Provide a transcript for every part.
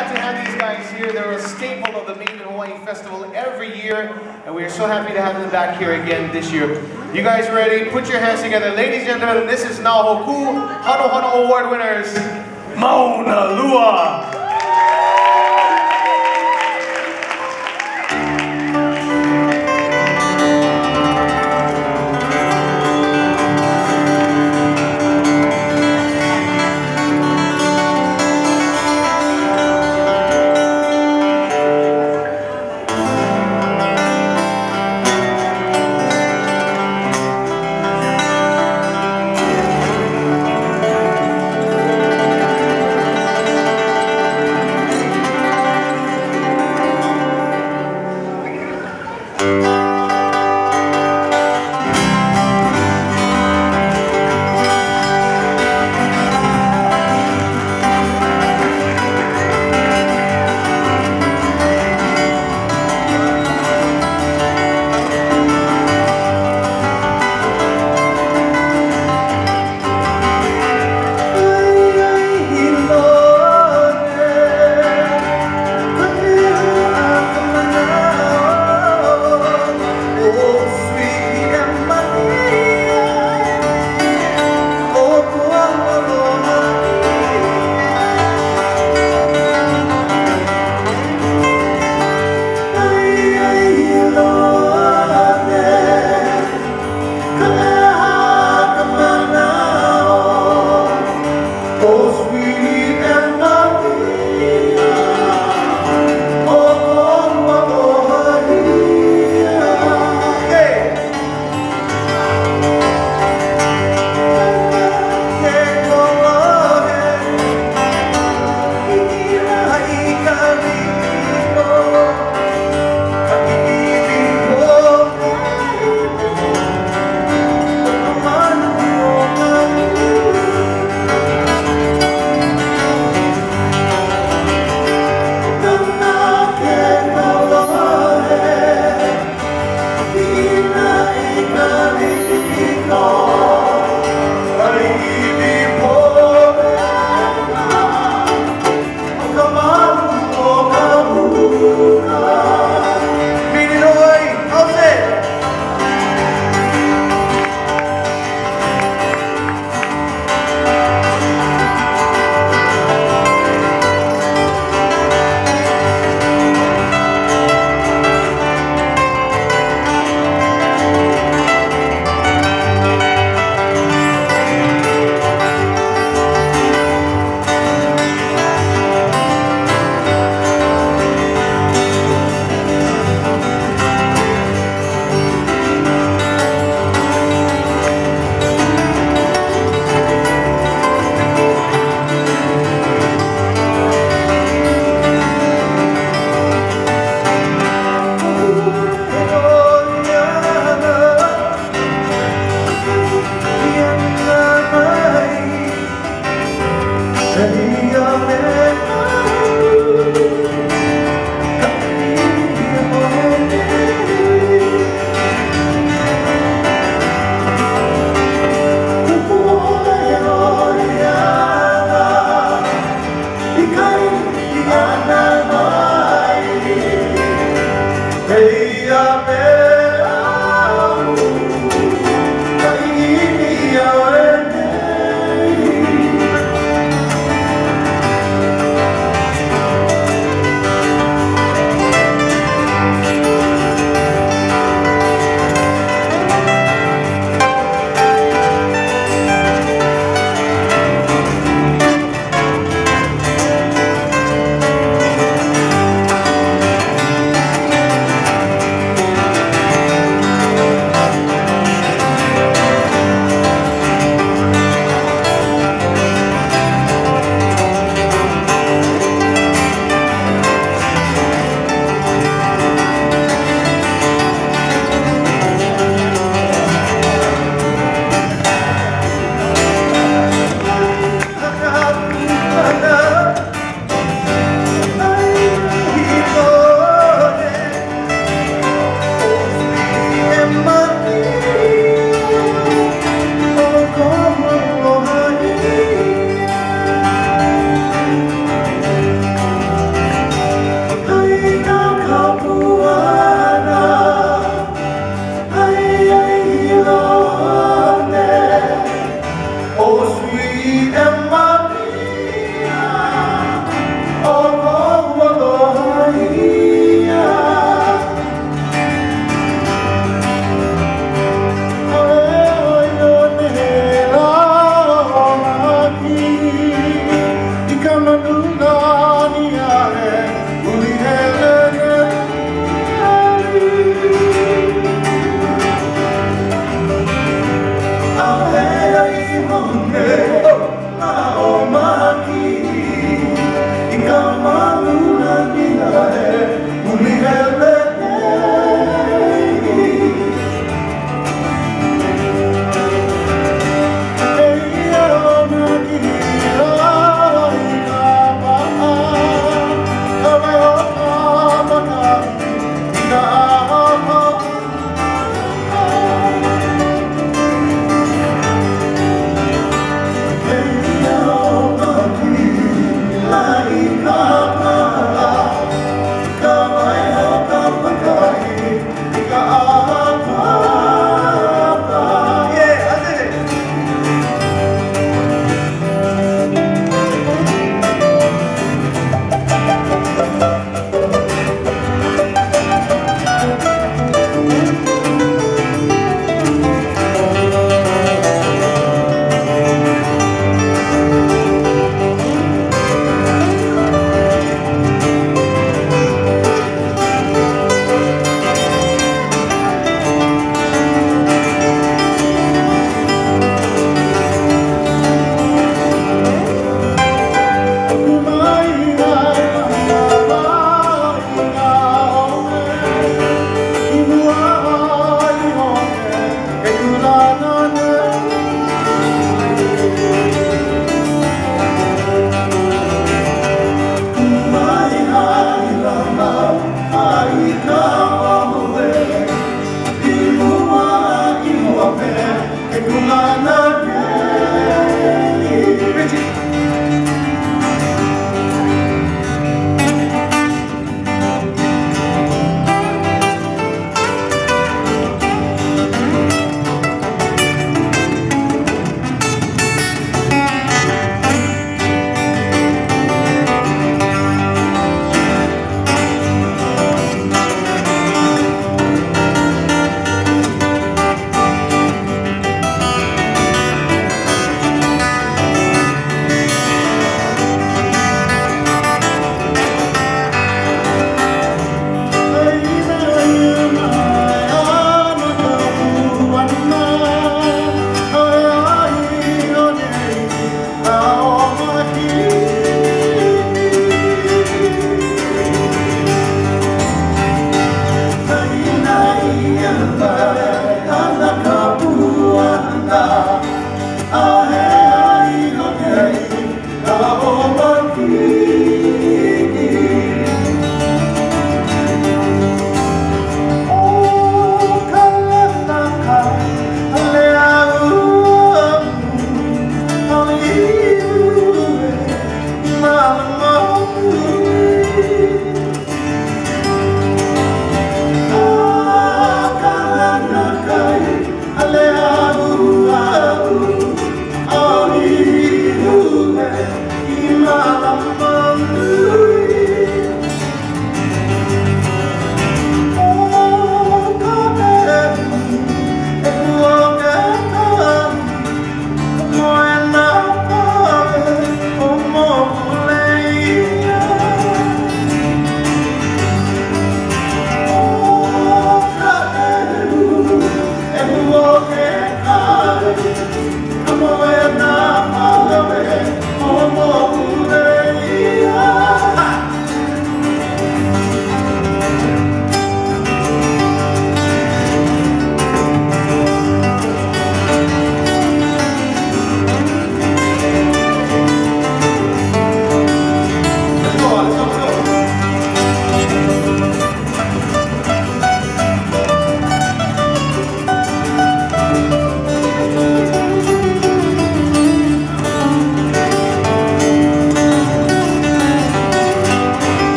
glad to have these guys here. They're a staple of the Made in Hawaii Festival every year, and we are so happy to have them back here again this year. You guys ready? Put your hands together. Ladies and gentlemen, this is Nahoku Hano Hano Award winners, Mauna Lua.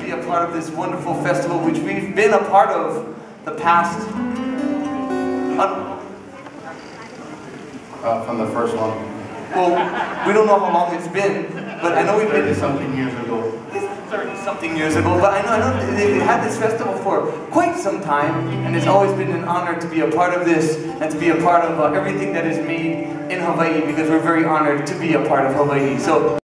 be a part of this wonderful festival, which we've been a part of the past. From the first one. Well, we don't know how long it's been, but I know we've been 30-something years ago. 30-something years ago, but I know they had this festival for quite some time, and it's always been an honor to be a part of this and to be a part of everything that is made in Hawaii, because we're very honored to be a part of Hawaii. So.